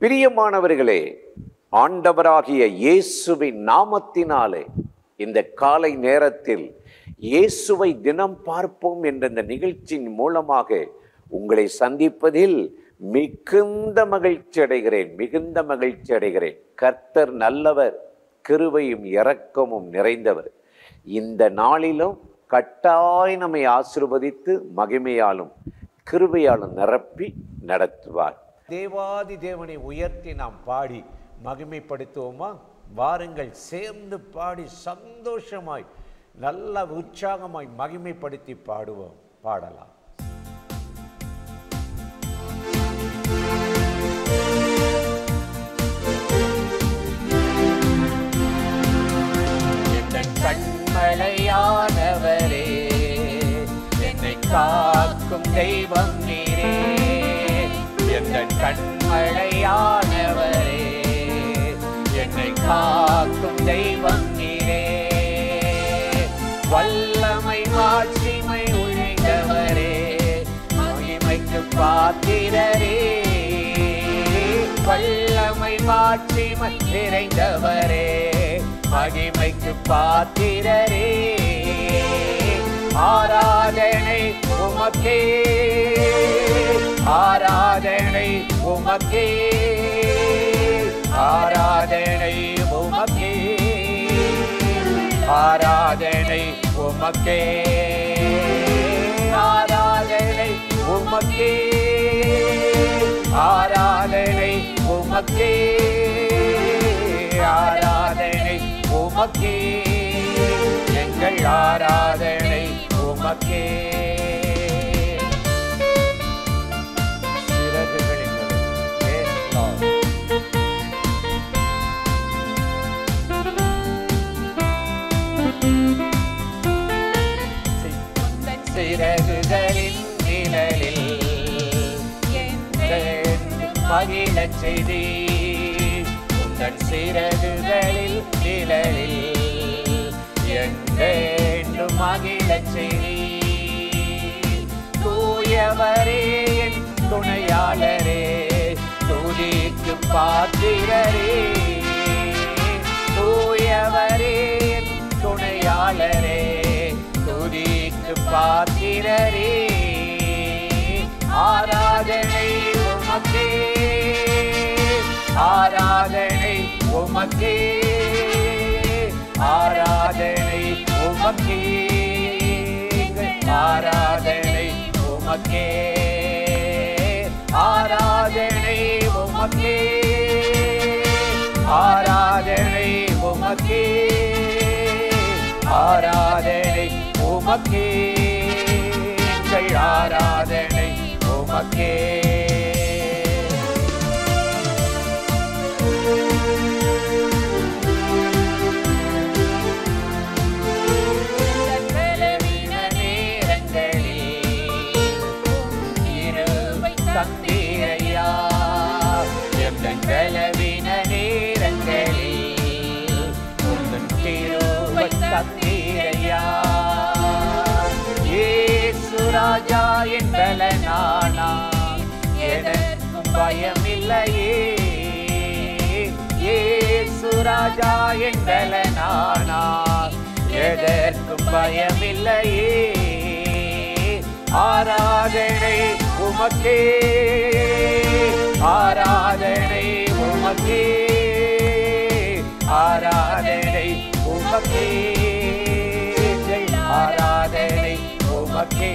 பிரியமானவர்களே, ஆண்டவராகிய இயேசுவின் நாமத்தினாலே இந்த காலை நேரத்தில் இயேசுவை தினம் பார்ப்போம் என்ற இந்த நிகழ்ச்சியின் மூலமாக உங்களை சந்திப்பதில் மிகுந்த மகிழ்ச்சி அடைகிறேன். கர்த்தர் நல்லவர், கிருபையும் இரக்கமும் நிறைந்தவர். இந்த நாளிலும் கட்டாய் நம்மை ஆசீர்வதித்து மகிமையாலும் கிருபையாலும் நிரப்பி நடத்துவார். தேவாதி தேவனை உயர்த்தி நாம் பாடி மகிமைப்படுத்துவோமா? வாருங்கள், சேர்ந்து பாடி சந்தோஷமாய் நல்ல உற்சாகமாய் மகிமைப்படுத்தி பாடலாம். கண்மலையானவரே, என்னை காக்கும் தெய்வம் நீரே. என் கண்மலையானவரே, என்னை காக்கும் தெய்வம் நீரே. வல்லமை மாட்சிமை உழைந்தவரே, மகிமைக்கு பாத்திரரே. வல்லமை மாட்சிமை நிறைந்தவரே, மகிமைக்கு பாத்திரரே. ஆராதனை உமக்கே, ஆராதனை உமக்கே, ஆராதனை உமக்கே, ஆராதனை உமக்கே, ஆராதனை உமக்கே, ஆராதனை உமக்கே, ஆராதனை உமக்கே, எங்கள் ஆராதனை உமக்கே. சிறகுகளின் நிழலில் மகிழச் செய்தி, உந்தன் சிறகுகளில் நிழலில் என்றென்றும் மகிழச் செய்தி. தூயவரே என் துணையாளரே, துதிக்கு பாத்திரரே. தூயவரே என் துணையாளரே, துதிக்கு பாத்திரரே. ஆராதனை உமக்கே, ஆராதனை உமக்கே, ஆராதனை உமக்கே, ஆராதனை உமக்கே, ஆராதனை உமக்கே, ஆராதனை உமக்கே, ஆராதனை உமக்கே, ஆராதனை உமக்கே. தந்தீரையா, எந்தன் பலவீன நேரங்களில் உந்தன் கிருபை தந்தீரையா. இயேசு ராஜா என் பலனானா, எனக்கும் பயமில்லையே. இயேசு ராஜா என் பலனானா, எதற்கும் பயமில்லையே. ஆராதனை உமக்கே, ஆராதனை உமக்கே, ஆராதனை உமக்கே, ஆராதனை உமக்கே,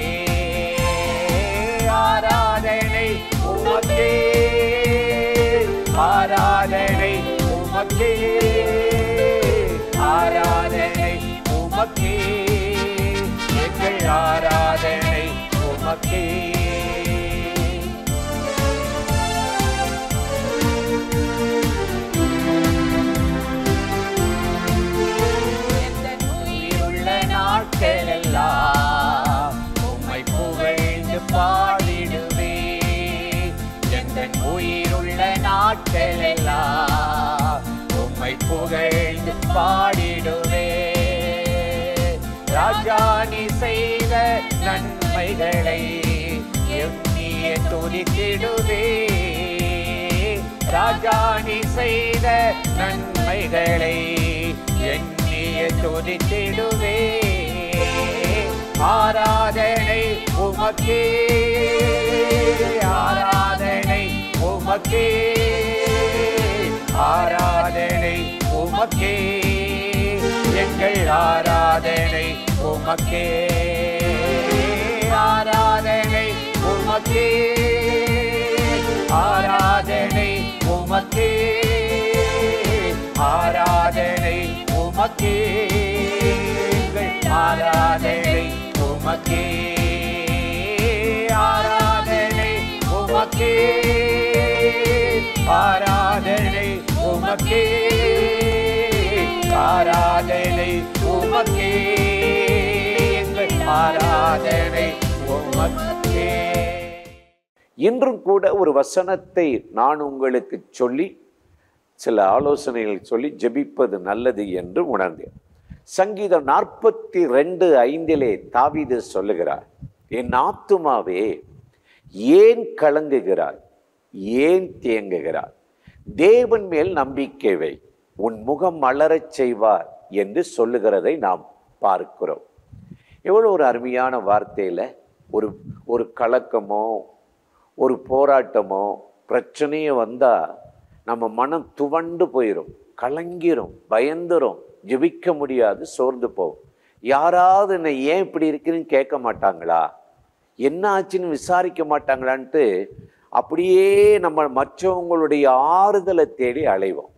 ஆராதனை உமக்கே, ஆராதனை உமக்கே, ஆராதனை உமக்கே, எங்கள் ஆராதனை உமக்கே. உயிருள்ள நாட்களெல்லாம் உம்மை புகழ்ந்து பாடிடுவே. எந்தன் உயிருள்ள நாட்களெல்லாம் உம்மை புகழ்ந்து பாடிடுவே. ராஜா நீ செய்த நன்மைகளை எண்ணிய துதித்திடுவே. ராஜா நீ செய்த நன்மைகளை எண்ணிய துதித்திடுவே. ஆராதனை உமக்கே, ஆராதனை உமக்கே, ஆராதனை உமக்கே, எங்கள் ஆராதனை உமக்கே, ஆராதனை உமக்கே, ஆராதனை உமக்கே, ஆராதனை உமக்கே, ஆராதனை உமக்கே, ஆராதனை உமக்கே, ஆராதனை உமக்கே, ஆராதனை உமக்கே, ஆராதனை உமக்கே. இன்றும் கூட ஒரு வசனத்தை நான் உங்களுக்கு சொல்லி சில ஆலோசனைகள் சொல்லி ஜெபிப்பது நல்லது என்று உணர்ந்தேன். சங்கீதம் 42:5 தாவீது சொல்லுகிறார், என் ஆத்துமாவே ஏன் கலங்குகிறாய், ஏன் தேங்குகிறாய், தேவன் மேல் நம்பிக்கை வை, உன் முகம் மலரச் செய்வார் என்று சொல்லுகிறதை நாம் பார்க்கிறோம். எவ்வளோ ஒரு அருமையான வார்த்தையில் ஒரு கலக்கமோ ஒரு போராட்டமோ பிரச்சனையோ வந்தால் நம்ம மனம் துவண்டு போயிடும், கலங்கிரும், பயந்துரும், ஜெபிக்க முடியாது, சோர்ந்து போகும். யாராவது என்னை ஏன் இப்படி இருக்குன்னு கேட்க மாட்டாங்களா, என்ன ஆச்சுன்னு விசாரிக்க மாட்டாங்களான்ட்டு அப்படியே நம்ம மற்றவங்களுடைய ஆறுதலை தேடி அலைவோம்.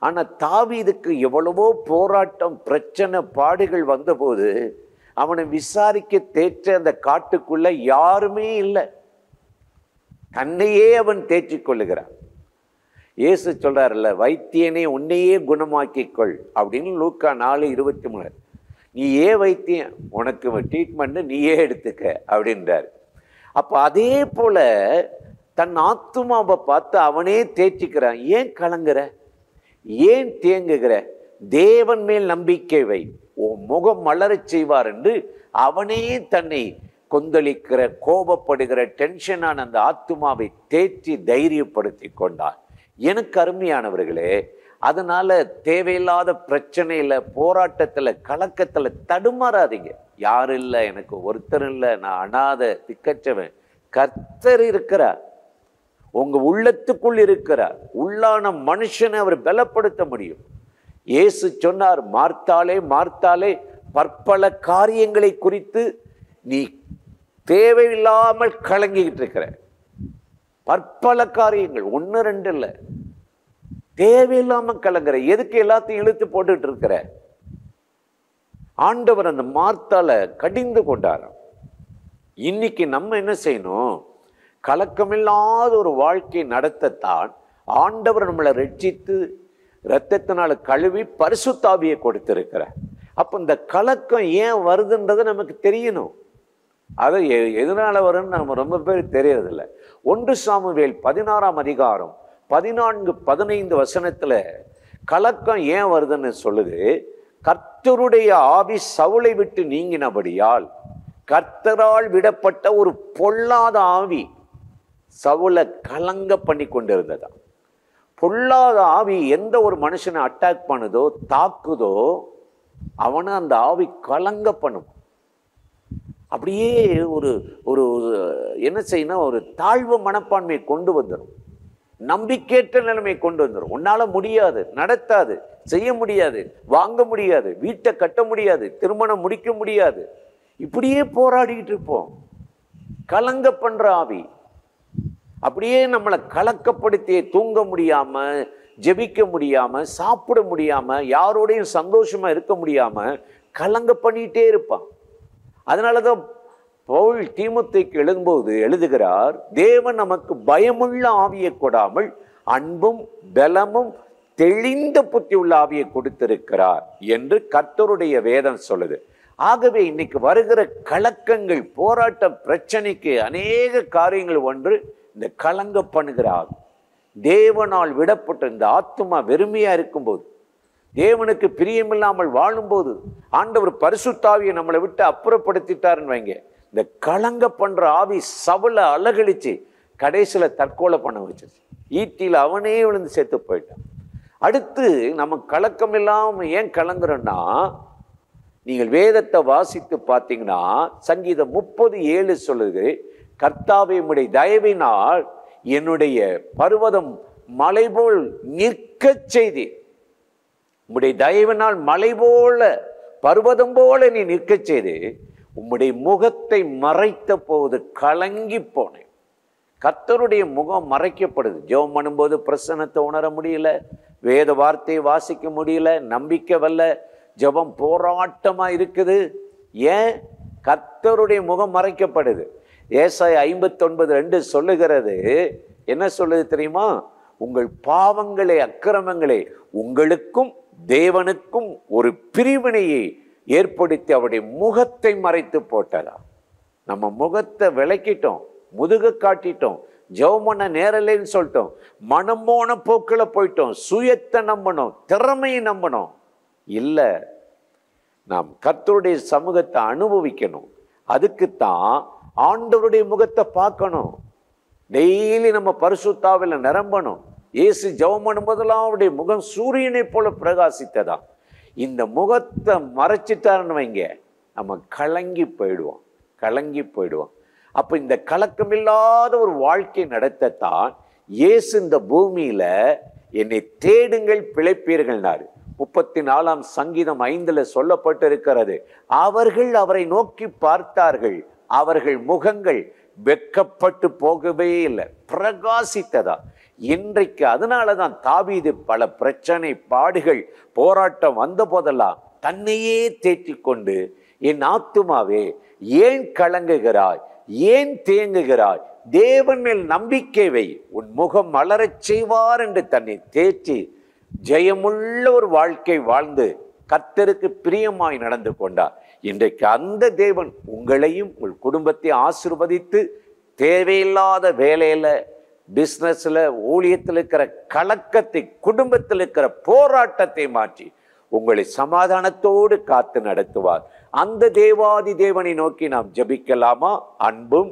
ஆனால் தாவீதுக்கு எவ்வளவோ போராட்டம் பிரச்சனை பாடுகள் வந்தபோது அவனை விசாரிக்க தேற்ற அந்த காட்டுக்குள்ள யாருமே இல்லை, தன்னையே அவன் தேற்றிக் கொள்ளுகிறான். இயேசு சொல்றாருல்ல, வைத்தியனே உன்னையே குணமாக்கிக்கொள் அப்படின்னு லூக்கா 4:23. நீ ஏன் வைத்தியம், உனக்கு ட்ரீட்மெண்ட் நீயே எடுத்துக்க அப்படின்றார். அப்போ அதே போல தன் ஆத்துமாவை பார்த்து அவனே தேற்றிக்கிறான். ஏன் கலங்குற, ஏன் தேங்குகிற, தேவன் மேல் நம்பிக்கை வை, உன் முகம் மலரச் செய்வார் என்று அவனே தன்னை கொந்தளிக்கிற கோபப்படுகிற டென்ஷனான அந்த ஆத்துமாவை தேற்றி தைரியப்படுத்தி கொண்டான். எனக்கு அருமையானவர்களே, அதனால தேவையில்லாத பிரச்சனையில் போராட்டத்தில் கலக்கத்தில் தடுமாறாதீங்க. யாரும் இல்லை, எனக்கு ஒருத்தர் இல்லை, நான் அனாதை திக்கச்சவன், கர்த்தர் இருக்கிறார், உங்க உள்ளத்துக்குள் இருக்கிறார். உள்ளான மனுஷனை அவர் பலப்படுத்த முடியும். இயேசு சொன்னார், மார்த்தாளே மார்த்தாளே, பற்பல காரியங்களை குறித்து நீ தேவையில்லாமல் கலங்கிக்கிட்டு இருக்கிற. பற்பல காரியங்கள், 1-2 இல்லை, தேவையில்லாம கலங்குற. எதுக்கு எல்லாத்தையும் இழுத்து போட்டுட்டு இருக்கிற? ஆண்டவர் அந்த மார்த்தால கடிந்து கொண்டாராம். இன்னைக்கு நம்ம என்ன செய்யணும்? கலக்கமில்லாத ஒரு வாழ்க்கை நடத்தத்தான் ஆண்டவர் நம்மளை ரட்சித்து இரத்தத்தினால கழுவி பரிசுத்தாவியை கொடுத்திருக்கிறார். அப்போ இந்த கலக்கம் ஏன் வருதுன்றது நமக்கு தெரியணும். அது எதனால வரும்னு நம்ம ரொம்ப பேர் தெரியறதில்லை. 1 சாமுவேல் 16 14-15 கலக்கம் ஏன் வருதுன்னு சொல்லுது. கர்த்தருடைய ஆவி சவுலை விட்டு நீங்கினபடியால் கர்த்தரால் விடப்பட்ட ஒரு பொல்லாத ஆவி சவுலை கலங்க பண்ணி கொண்டிருந்ததா. பொல்லாத ஆவி எந்த ஒரு மனுஷனை அட்டாக் பண்ணுதோ தாக்குதோ அவனை அந்த ஆவி கலங்க பண்ணும். அப்படியே ஒரு ஒரு என்ன செய்யணும், ஒரு தாழ்வு மனப்பான்மையை கொண்டு வந்துடும், நம்பிக்கையற்ற நிலைமையை கொண்டு வந்துடும். உன்னால முடியாது, நடத்தாது, செய்ய முடியாது, வாங்க முடியாது, வீட்டை கட்ட முடியாது, திருமணம் முடிக்க முடியாது, இப்படியே போராடிக்கிட்டு இருப்போம். கலங்க பண்ற ஆவி அப்படியே நம்மளை கலக்கப்படுத்தி தூங்க முடியாம, ஜெபிக்க முடியாம, சாப்பிட முடியாம, யாரோடையும் சந்தோஷமா இருக்க முடியாம கலங்க பண்ணிட்டே இருப்பான். அதனாலதான் பவுல் தீமோத்தேயுக்கு எழுதுகிறார், தேவன் நமக்கு பயமுள்ள ஆவியை கொடாமல் அன்பும் பலமும் தெளிந்த புத்தி உள்ள ஆவியை கொடுத்திருக்கிறார் என்று கர்த்தருடைய வேதம் சொல்லுது. ஆகவே இன்னைக்கு வருகிற கலக்கங்கள், போராட்ட பிரச்சனைக்கு அநேக காரியங்கள் ஒன்று இந்த கலங்க பண்ணுகிற ஆவி. தேவனால் விடப்பட்ட இந்த ஆத்துமா வெறுமையா இருக்கும்போது, தேவனுக்கு பிரியமில்லாமல் வாழும்போது, ஆண்டவர் பரிசுத்தாவியை நம்மளை விட்டு அப்புறப்படுத்திட்டாருன்னு வைங்க, இந்த கலங்க பண்ற ஆவி சவுல அலகழிச்சு கடைசியில தற்கொலை பண்ண வச்சிருச்சு. ஈட்டியில் அவனே விழுந்து செத்து போயிட்டான். அடுத்து நம்ம கலக்கம் இல்லாமல் ஏன் கலங்குறோன்னா, நீங்கள் வேதத்தை வாசித்து பார்த்தீங்கன்னா சங்கீதம் 30:7 சொல்லுது, கர்த்தாவே உம்முடைய தயவினால் என்னுடைய பர்வதம் மலை போல் நிற்க செய்தி. உம்முடைய தயவினால் மலை போல பர்வதம் போல நீ நிற்க செய்து உம்முடைய முகத்தை மறைத்த போது கலங்கி போனேன். கர்த்தருடைய முகம் மறைக்கப்படுது. ஜெபம் பண்ணும்போது பிரசன்னத்தை உணர முடியல, வேத வார்த்தையை வாசிக்க முடியல, நம்பிக்கை வரல, ஜெபம் போராட்டமா இருக்குது. ஏன்? கர்த்தருடைய முகம் மறைக்கப்படுது. ஏசாயா 59:2 சொல்லுகிறது. என்ன சொல்லுது தெரியுமா? உங்கள் பாவங்களை அக்கிரமங்களை உங்களுக்கும் தேவனுக்கும் ஒரு பிரிவினையை ஏற்படுத்தி அவருடைய முகத்தை மறைத்து போட்டதா. நம்ம முகத்தை விளக்கிட்டோம், முதுக காட்டிட்டோம், ஜெபம் பண்ண நேரலைன்னு சொல்லிட்டோம், மனம் போன போக்கில் போயிட்டோம், சுயத்தை நம்பணும், திறமையை நம்பணும். இல்லை, நாம் கர்த்தருடைய சமூகத்தை அனுபவிக்கணும். அதுக்குத்தான் ஆண்டவருடைய முகத்தை பார்க்கணும். டெய்லி நம்ம பரிசுத்தாவில நிரம்பணும். இயேசு ஜெபம் பண்ணும்போதெல்லாம் அவருடைய முகம் சூரியனை போல பிரகாசித்ததா. இந்த முகத்தை மறைச்சிட்டாருன்னு வைங்க, நம்ம கலங்கி போயிடுவோம். அப்ப இந்த கலக்கம் இல்லாத ஒரு வாழ்க்கை நடத்தத்தான் இயேசு இந்த பூமியில என்னை தேடுங்கள் பிழைப்பீர்கள்னாரு. 34ஆம் சங்கீதம் 5 சொல்லப்பட்டு இருக்கிறது. அவர்கள் அவரை நோக்கி பார்த்தார்கள், அவர்கள் முகங்கள் வெட்கப்பட்டு போகவே இல்லை, பிரகாசித்ததா. இன்றைக்கு அதனாலதான் தாவீது பல பிரச்சனை, பாடுகள், போராட்டம் வந்த போதெல்லாம் தன்னையே தேற்றிக் கொண்டு, என் ஆத்துமாவே ஏன் கலங்குகிறாய், ஏன் தேங்குகிறாய், தேவன் மேல் நம்பிக்கை வை, உன் முகம் மலரச் செய்வார் என்று தன்னை தேற்றி ஜெயமுள்ள ஒரு வாழ்க்கை வாழ்ந்து கர்த்தருக்கு பிரியமாய் நடந்து கொண்டார். இன்றைக்கு அந்த தேவன் உங்களையும் உங்கள் குடும்பத்தை ஆசீர்வதித்து தேவையில்லாத வேலையில, பிஸ்னஸ்ல, ஊழியத்தில் இருக்கிற கலக்கத்தை, குடும்பத்தில் இருக்கிற போராட்டத்தை மாற்றி உங்களை சமாதானத்தோடு காத்து நடத்துவார். அந்த தேவாதி தேவனை நோக்கி நாம் ஜெபிக்கலாமா? அன்பும்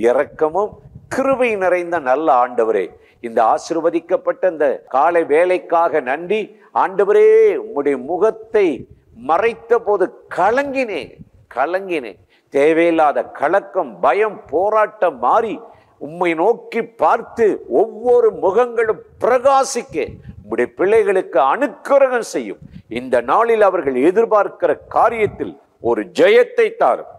இரக்கமும் கிருபை நிறைந்த நல்ல ஆண்டவரே, இந்த ஆசீர்வதிக்கப்பட்ட இந்த காலை வேலைக்காக நன்றி. ஆண்டவரே, உம்முடைய முகத்தை மறைத்த போது கலங்கினேன். தேவையில்லாத கலக்கம், பயம், போராட்டம் மாறி உம்மை நோக்கி பார்த்து ஒவ்வொரு முகங்களும் பிரகாசிக்க உம்முடைய பிள்ளைகளுக்கு அனுக்கிரகம் செய்யும். இந்த நாளில் அவர்கள் எதிர்பார்க்கிற காரியத்தில் ஒரு ஜெயத்தை தாரும்,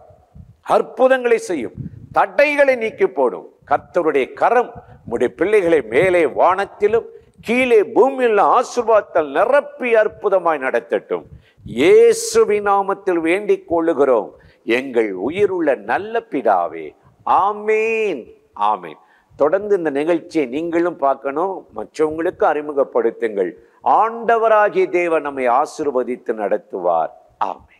அற்புதங்களை செய்யும், தடைகளை நீக்கி போடும். கர்த்தருடைய கரம் உம்முடைய பிள்ளைகளை மேலே வானத்திலும் கீழே பூமியில் ஆசீர்வாதத்தால் நிரப்பி அற்புதமாய் நடத்தட்டும். இயேசுவின் நாமத்தில் வேண்டிக் கொள்ளுகிறோம் எங்கள் உயிருள்ள நல்ல பிதாவே. ஆமேன், ஆமேன். தொடர்ந்து இந்த நிகழ்ச்சியை நீங்களும் பார்க்கணும், மற்றவங்களுக்கு அறிமுகப்படுத்துங்கள். ஆண்டவராகிய தேவன் நம்மை ஆசீர்வதித்து நடத்துவார். ஆமேன்.